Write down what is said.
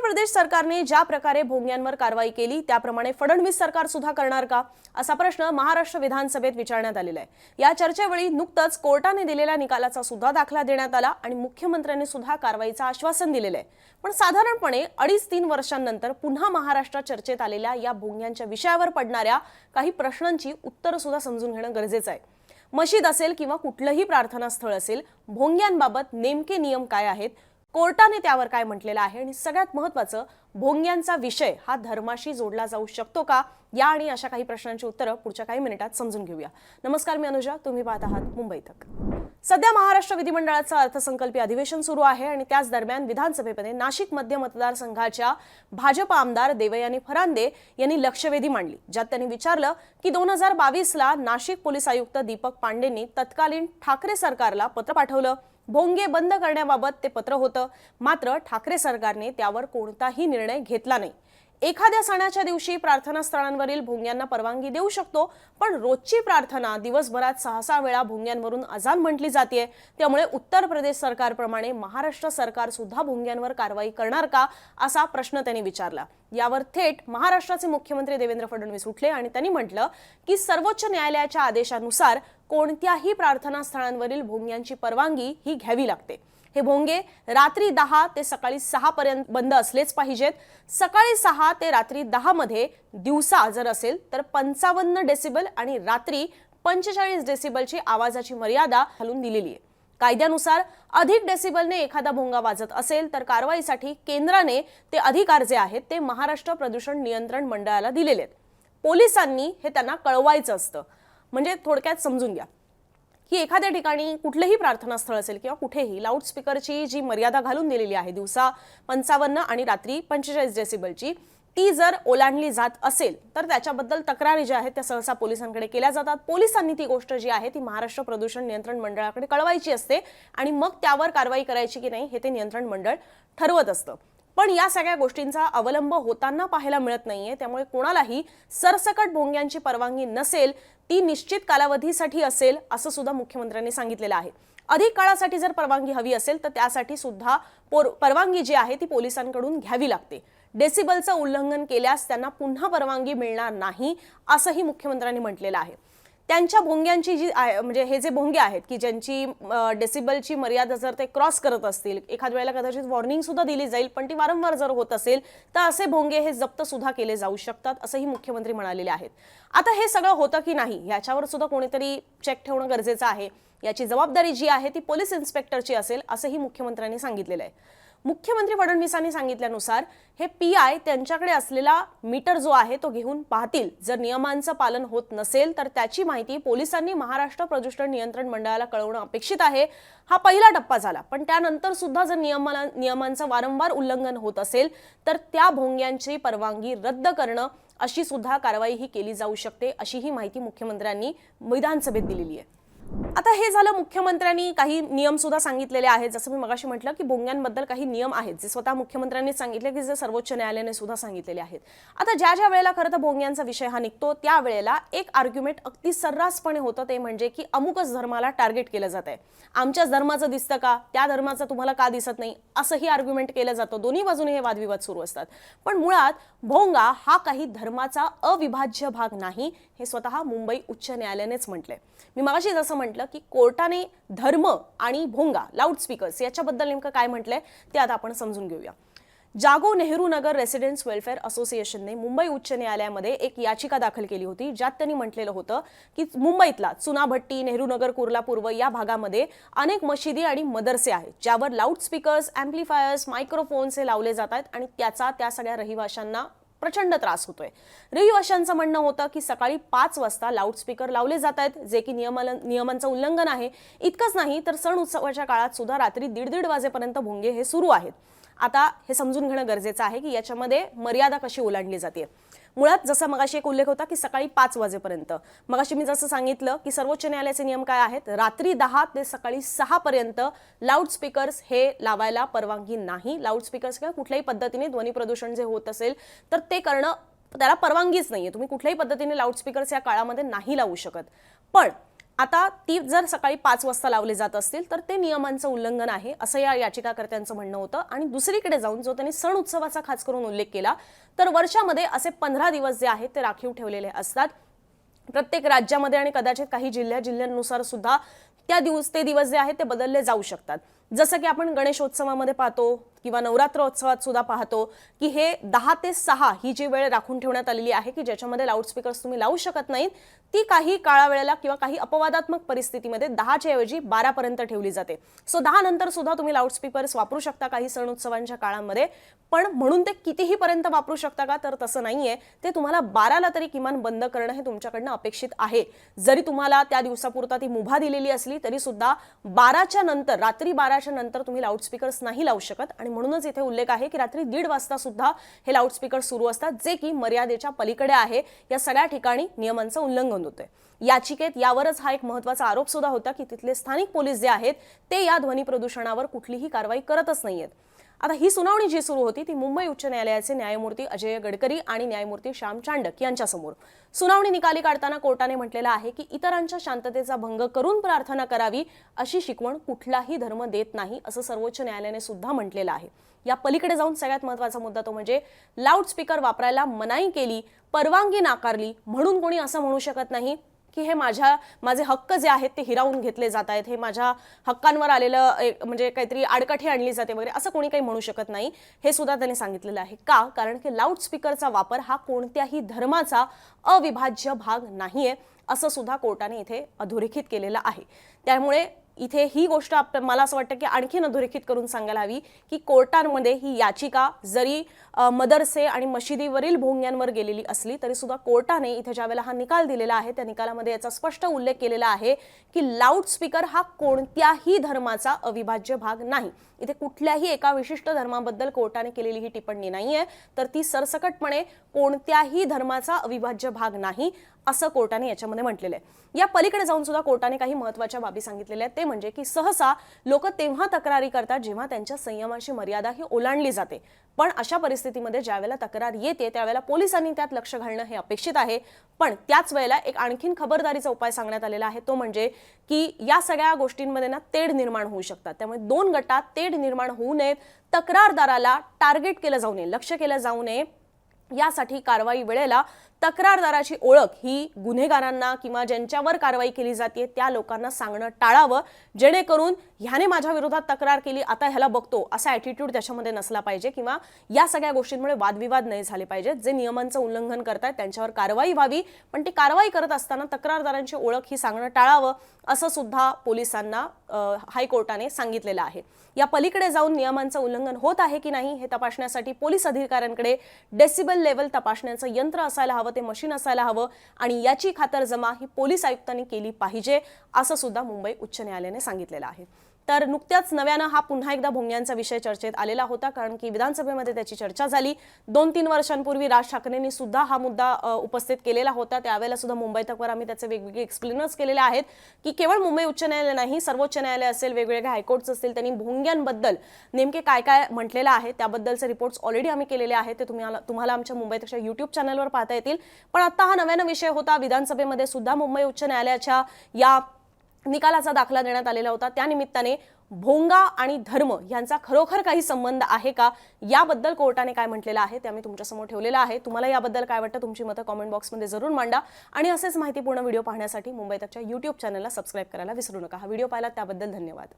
प्रदेश सरकारने ज्या प्रकारे भोंग्यांवर कारवाई केली त्याप्रमाणे फडणवीस सरकार सुद्धा करणार का असा प्रश्न महाराष्ट्र विधानसभेत विचारण्यात आलेला आहे। या चर्चेवेळी नुकतंच कोर्टाने दिलेल्या निकालाचा सुद्धा दाखला देण्यात आला आणि मुख्यमंत्र्यांनी सुद्धा कारवाईचं आश्वासन दिलेलं आहे। पण साधारणपणे 2.5-3 वर्षांनंतर पुन्हा महाराष्ट्रात चर्चेत आलेल्या या भोंग्यांच्या विषयावर पडणाऱ्या काही प्रश्नांची उत्तरं सुद्धा समजून घेणं गरजेचं आहे। मशीद असेल किंवा कुठलंही प्रार्थनास्थळ असेल, भोंग्यांबाबत नेमके नियम काय आहेत, कोर्टाने त्यावर काय म्हटलेलं आहे आणि सगळ्यात महत्त्वाचं, भोंग्यांचा विषय हा धर्माशी जोडला जाऊ शकतो का, या आणि अशा काही प्रश्नांची उत्तरं पुढच्या काही मिनिटात समजून घेऊया। नमस्कार, मी अनुजा, तुम्ही पाहत आहात मुंबई तक। सध्या महाराष्ट्र विधिमंडळाचं अर्थसंकल्पीय अधिवेशन सुरू आहे आणि त्याच दरम्यान विधानसभेमध्ये नाशिक मध्य मतदारसंघाच्या भाजप आमदार देवयानी फरांदे यांनी लक्षवेधी मांडली, ज्यात त्यांनी विचारलं की 2022ला नाशिक पोलीस आयुक्त दीपक पांडेंनी तत्कालीन ठाकरे सरकारला पत्र पाठवलं। भोंगे बंद करण्याबाबत ते पत्र होतं, मात्र ठाकरे सरकारने त्यावर कोणताही निर्णय घेतला नाही। एखाद्या सणाच्या दिवशी प्रार्थनास्थळांवरील भोंग्यांना परवानगी देऊ शकतो, पण रोजची प्रार्थना दिवसभरात 6-6 वेळा भोंग्यांवरून अजान म्हटली जाते। त्यामुळे उत्तर प्रदेश सरकारप्रमाणे महाराष्ट्र सरकार सुद्धा भोंग्यांवर कारवाई करणार का असा प्रश्न त्यांनी विचारला। यावर थेट महाराष्ट्राचे मुख्यमंत्री देवेंद्र फडणवीस उठले आणि त्यांनी म्हटलं की सर्वोच्च न्यायालयाच्या आदेशानुसार कोणत्याही प्रार्थनास्थळांवरील भोंग्यांची परवानगी ही घ्यावी लागते। हे भोंगे रात्री 10 ते सकाळी 6 पर्यंत बंद असलेच पाहिजेत। सकाळी 6 ते रात्री 10 मध्ये दिवसा जर असेल तर 55 डेसिबल आणि रात्री 45 डेसिबलची आवाजाची मर्यादा घालून दिलेली आहे। कायद्यानुसार अधिक डेसिबलने एखादा भोंगा वाजत असेल तर कारवाईसाठी केंद्राने ते अधिकार जे आहेत ते महाराष्ट्र प्रदूषण नियंत्रण मंडळाला दिलेले आहेत। पोलिसांनी हे त्यांना कळवायचं असतं। म्हणजे थोडक्यात समजून घ्या की एखाद्या ठिकाणी कुठलेही प्रार्थनास्थळ असेल किंवा कुठेही लाऊडस्पीकरची जी मर्यादा घालून दिलेली आहे दिवसा 55 आणि रात्री 45 डेसिबलची, ती जर ओलांडली जात असेल तर त्याच्याबद्दल तक्रारी ज्या आहेत त्या सहसा पोलिसांकडे केल्या जातात। पोलिसांनी ती गोष्ट जी आहे ती महाराष्ट्र प्रदूषण नियंत्रण मंडळाकडे कळवायची असते आणि मग त्यावर कारवाई करायची की नाही हे ते नियंत्रण मंडळ ठरवत असतं। पण या सगळ्या गोष्टींचा अवलंब होताना पाहायला मिळत नाहीये। त्यामुळे कोणालाही सरसकट भोंग्यांची परवानगी नसेल, ती निश्चित कालावधीसाठी असेल असं सुद्धा मुख्यमंत्र्यांनी सांगितलेलं आहे। अधिक काळासाठी जर परवानगी हवी असेल तर त्यासाठी सुद्धा परवानगी जी आहे ती पोलिसांकडून घ्यावी लागते। डेसिबलचं उल्लंघन केल्यास त्यांना पुन्हा परवानगी मिळणार नाही असंही मुख्यमंत्र्यांनी म्हटलेलं आहे। त्यांच्या भोंग्यांची जी म्हणजे हे जे भोंगे आहेत की ज्यांची डेसिबलची मर्यादा जर ते क्रॉस करत असतील, एखाद वेळेला कदाचित वॉर्निंग सुद्धा दिली जाईल, पण ती वारंवार जर होत असेल तर असे भोंगे हे जप्त सुद्धा केले जाऊ शकतात असंही मुख्यमंत्री म्हणालेले आहेत। आता हे सगळं होतं की नाही याच्यावर सुद्धा कोणीतरी चेक ठेवणं गरजेचं आहे। याची जबाबदारी जी आहे ती पोलीस इन्स्पेक्टरची असेल असंही मुख्यमंत्र्यांनी सांगितलेलं आहे। मुख्यमंत्री फडणवीसांनी सांगितल्यानुसार हे पीआय त्यांच्याकडे असलेला मीटर जो आहे तो घेऊन पाहतील। जर नियमांचं पालन होत नसेल तर त्याची माहिती पोलिसांनी महाराष्ट्र प्रदूषण नियंत्रण मंडळाला कळवणं अपेक्षित आहे। हा पहिला टप्पा झाला, पण त्यानंतर सुद्धा जर नियमांचं वारंवार उल्लंघन होत असेल तर त्या भोंग्यांची परवानगी रद्द करणं अशी सुद्धा कारवाई ही केली जाऊ शकते, अशी ही माहिती मुख्यमंत्र्यांनी विधानसभेत दिलेली आहे। आता हे झालं, मुख्यमंत्र्यांनी काही नियम सुद्धा सांगितलेले आहेत। जसं मी मगाशी म्हटलं की भोंग्यांबद्दल काही नियम आहेत जे स्वतः मुख्यमंत्र्यांनी सांगितले की जे सर्वोच्च न्यायालयाने सुद्धा सांगितलेले आहेत। आता ज्या वेळेला खरं तर भोंग्यांचा विषय हा निघतो त्यावेळेला एक आर्ग्युमेंट अगदी सर्रासपणे होतं, ते म्हणजे की अमुकच धर्माला टार्गेट केलं जात आहे। आमच्याच धर्माचं दिसतं का, त्या धर्माचं तुम्हाला का दिसत नाही, असंही आर्ग्युमेंट केलं जातं। दोन्ही बाजूने हे वादविवाद सुरू असतात। पण मुळात भोंगा हा काही धर्माचा अविभाज्य भाग नाही, हे स्वतः मुंबई उच्च न्यायालयानेच म्हटलंय। मी मगाशी जसं म्हटलं की कोर्टाने धर्म आणि भोंगा लाऊडस्पीकर्स याच्याबद्दल नेमकं काय म्हटलंय ते आता आपण समजून घेऊया। जागो नेहरू नगर रेसिडेंट्स वेलफेअर असोसिएशनने मुंबई उच्च न्यायालयामध्ये एक याचिका दाखल केली होती, ज्यात त्यांनी म्हटलेलं होतं की मुंबईतला चुनाभट्टी, नेहरू नगर, कुर्ला पूर्व या भागामध्ये अनेक मशिदी आणि मदरसे आहेत ज्यावर लाऊडस्पीकर्स, एम्प्लिफायर्स, मायक्रोफोन्स हे लावले जात आहेत आणि त्याचा त्या सगळ्या रहिवाशांना प्रचंड त्रास होतोय। रहिवाशांचं म्हणणं होतं की सकाळी 5 वाजता लाऊडस्पीकर लावले जात आहेत, जे की नियमांचं उल्लंघन आहे। इतकंच नाही तर सण उत्सवाच्या काळात सुद्धा रात्री 1:30 वाजेपर्यंत भोंगे हे सुरू आहेत। आता हे समजून घेणं गरजेचं आहे की याच्यामध्ये मर्यादा कशी ओलांडली जाते। मुळात जसं मगाशी एक उल्लेख होता की सकाळी 5 वाजेपर्यंत, मगाशी मी जसं सांगितलं की सर्वोच्च न्यायालयाचे नियम काय आहेत, रात्री 10 ते सकाळी 6 पर्यंत लाऊडस्पीकर्स हे लावायला परवानगी नाही। लाऊडस्पीकर्स किंवा कुठल्याही पद्धतीने ध्वनी प्रदूषण जे होत असेल तर ते करणं त्याला परवानगीच नाहीये। तुम्ही कुठल्याही पद्धतीने लाऊडस्पीकर्स या काळामध्ये नाही लावू शकत। पण आता ती जर सकाळी 5 वाजता लावले जात असतील तर ते नियमांचं उल्लंघन आहे असं या याचिकाकर्त्यांचं म्हणणं होतं। आणि दुसरीकडे जाऊन जो त्यांनी सण उत्सवाचा खास करून उल्लेख केला तर वर्षामध्ये असे 15 दिवस जे आहेत ते राखीव ठेवलेले असतात। प्रत्येक राज्यामध्ये आणि कदाचित काही जिल्ह्यांनुसार सुद्धा ते दिवस जे आहेत ते बदलले जाऊ शकतात। जसं की आपण गणेशोत्सवामध्ये पाहतो किंवा नवरात्रोत्सवात सुद्धा पाहतो की हे 10 ते 6 ही जी वेळ राखून ठेवण्यात आलेली आहे की ज्याच्यामध्ये लाऊडस्पीकर्स तुम्ही लावू शकत नाहीत, ती काही काळावेळेला किंवा काही अपवादात्मक परिस्थितीमध्ये 10 च्या ऐवजी 12 पर्यंत ठेवली जाते। सो 10 नंतर सुद्धा तुम्ही लाऊडस्पीकर्स वापरू शकता काही सण उत्सवांच्या काळामध्ये, पण म्हणून ते कितीही पर्यंत वापरू शकता का तर तसं नाहीये। ते तुम्हाला 12ला तरी किमान बंद करणं हे तुमच्याकडनं अपेक्षित आहे। जरी तुम्हाला त्या दिवसापुरता ती मुभा दिलेली असली तरी सुद्धा 12च्या नंतर रात्री 12च्या नंतर तुम्ही लाऊडस्पीकर्स नाही लावू शकत। आणि म्हणूनच इथे उल्लेख आहे की रात्री 1:30 वाजता सुद्धा हे लाऊडस्पीकर सुरू असतात जे की मर्यादेच्या पलीकडे आहे। या सगळ्या ठिकाणी नियमांचं उल्लंघन होतंय। याचिकेत यावरच हा एक महत्त्वाचा आरोप सुद्धा होता की तिथले स्थानिक पोलीस जे आहेत ते या ध्वनी प्रदूषणावर कुठलीही कारवाई करतच नाहीयेत। आता ही सुनावणी जी सुरू होती ती मुंबई उच्च न्यायालयाचे न्यायमूर्ती अजय गडकरी आणि न्यायमूर्ती श्याम चांडक यांच्यासमोर। सुनावणी निकाली काढताना कोर्टाने म्हटलेलं आहे की इतरांच्या शांततेचा भंग करून प्रार्थना करावी अशी शिकवण कुठलाही धर्म देत नाही असं सर्वोच्च न्यायालयाने सुद्धा म्हटलेलं आहे। या पलीकडे जाऊन सगळ्यात महत्त्वाचा मुद्दा तो म्हणजे लाऊडस्पीकर वापरायला मनाई केली, परवानगी नाकारली म्हणून कोणी असं म्हणू शकत नाही की हे माझे हक्क जे आहेत ते हिरावून घेतले जात आहेत, हे माझ्या हक्कांवर आलेलं म्हणजे काहीतरी आडकाठी आणली जाते वगैरे असं कोणी काही म्हणू शकत नाही। हे सुद्धा त्यांनी सांगितलेलं आहे। का? कारण की लाऊडस्पीकरचा वापर हा कोणत्याही धर्माचा अविभाज्य भाग नाहीये असं सुद्धा कोर्टाने इथे अधोरेखित केलेलं आहे। त्यामुळे इथे ही गोष्ट मला असं वाटतं की आणखीन अधोरेखित करून सांगायला हवी की कोर्टांमध्ये ही याचिका जरी मदरसे आणि मशिदीवरील भोंग्यांवर गेलेली असली तरी सुद्धा कोर्टाने इथे ज्यावेळेला हा निकाल दिलेला आहे त्या निकालामध्ये याचा स्पष्ट उल्लेख केलेला आहे की लाऊडस्पीकर हा कोणत्याही धर्माचा अविभाज्य भाग नाही। इथे कुठल्याही एका विशिष्ट धर्माबद्दल कोर्टाने केलेली ही टिप्पणी नाहीये, तर ती सरसकटपणे कोणत्याही धर्माचा अविभाज्य भाग नाही असं कोर्टाने याच्यामध्ये म्हटलेलं आहे। या पलीकडे जाऊन सुद्धा कोर्टाने काही महत्त्वाच्या बाबी सांगितलेल्या आहेत, ते म्हणजे की सहसा लोक तेव्हा तक्रारी करतात जेव्हा त्यांच्या संयमाची मर्यादा ही ओलांडली जाते, पण अशा परिस्थितीमध्ये ज्यावेळेला तक्रार येते त्यावेळेला पोलिसांनी त्यात लक्ष घालणं हे अपेक्षित आहे। पण त्याच वेळेला एक आणखीन खबरदारीचा उपाय सांगण्यात आलेला आहे, तो म्हणजे की या सगळ्या गोष्टींमध्ये ना तेढ निर्माण होऊ शकतात। त्यामुळे 2 गटात तेढ निर्माण होऊ नये, तक्रारदाराला टार्गेट केलं जाऊ नये, लक्ष्य केलं जाऊ नये, यासाठी कारवाई वेळेला तक्रारदाराची ओळख ही गुन्हेगारांना किंवा ज्यांच्यावर कारवाई केली जाते त्या लोकांना सांगणं टाळावं, जेणेकरून ह्याने माझ्या विरोधात तक्रार केली आता ह्याला बघतो असा ॲटिट्यूड त्याच्यामध्ये नसला पाहिजे किंवा या सगळ्या गोष्टींमुळे वादविवाद नाही झाले पाहिजेत। जे नियमांचं उल्लंघन करतात त्यांच्यावर कारवाई व्हावी, पण ती कारवाई करत असताना तक्रारदारांची ओळख ही सांगणं टाळावं असं सुद्धा पोलिसांना हायकोर्टाने सांगितलेलं आहे। या पलीकडे जाऊन नियमांचं उल्लंघन होत आहे की नाही हे तपासण्यासाठी पोलीस अधिकाऱ्यांकडे डेसिबल लेवल तपासण्याचं यंत्र असायला हवं, ते मशीन असायला हवं आणि याची खातरजमा ही पोलीस आयुक्तांनी केली पाहिजे असं सुद्धा मुंबई उच्च न्यायालयाने सांगितलेलं आहे। तर नुकत्याच नव्यानं हा पुन्हा एकदा भोंग्यांचा विषय चर्चेत आलेला होता, कारण की विधानसभेमध्ये त्याची चर्चा झाली। 2-3 वर्षांपूर्वी राज ठाकरेंनी सुद्धा हा मुद्दा उपस्थित केलेला होता। त्यावेळेला सुद्धा मुंबई तकवर आम्ही त्याचे वेगवेगळे एक्सप्लेनर्स केलेले आहेत की केवळ मुंबई उच्च न्यायालय नाही, सर्वोच्च न्यायालय असेल, वेगवेगळे हायकोर्ट्स असतील, त्यांनी भोंग्यांबद्दल नेमके काय काय म्हटलेलं आहे त्याबद्दलचे रिपोर्ट्स ऑलरेडी आम्ही केलेले आहेत, ते तुम्हाला आमच्या मुंबई तकच्या YouTube चॅनलवर पाहता येतील। पण आता हा नव्यानं विषय होता, विधानसभेमध्ये सुद्धा मुंबई उच्च न्यायालयाच्या या निकालाचा दाखला देण्यात आलेला होता। त्या निमित्ताने भोंगा आणि धर्म यांचा खरोखर काही संबंध आहे का याबद्दल कोर्टाने काय म्हटलेलं आहे ते आम्ही तुमच्यासमोर ठेवलेलं आहे। तुम्हाला याबद्दल काय वाटतं तुमची मतं कमेंट बॉक्समध्ये जरूर मांडा आणि असेच माहितीपूर्ण व्हिडिओ पाहण्यासाठी मुंबई तकच्या YouTube चॅनलला सबस्क्राइब करायला विसरू नका। हा व्हिडिओ पाहिला त्याबद्दल धन्यवाद।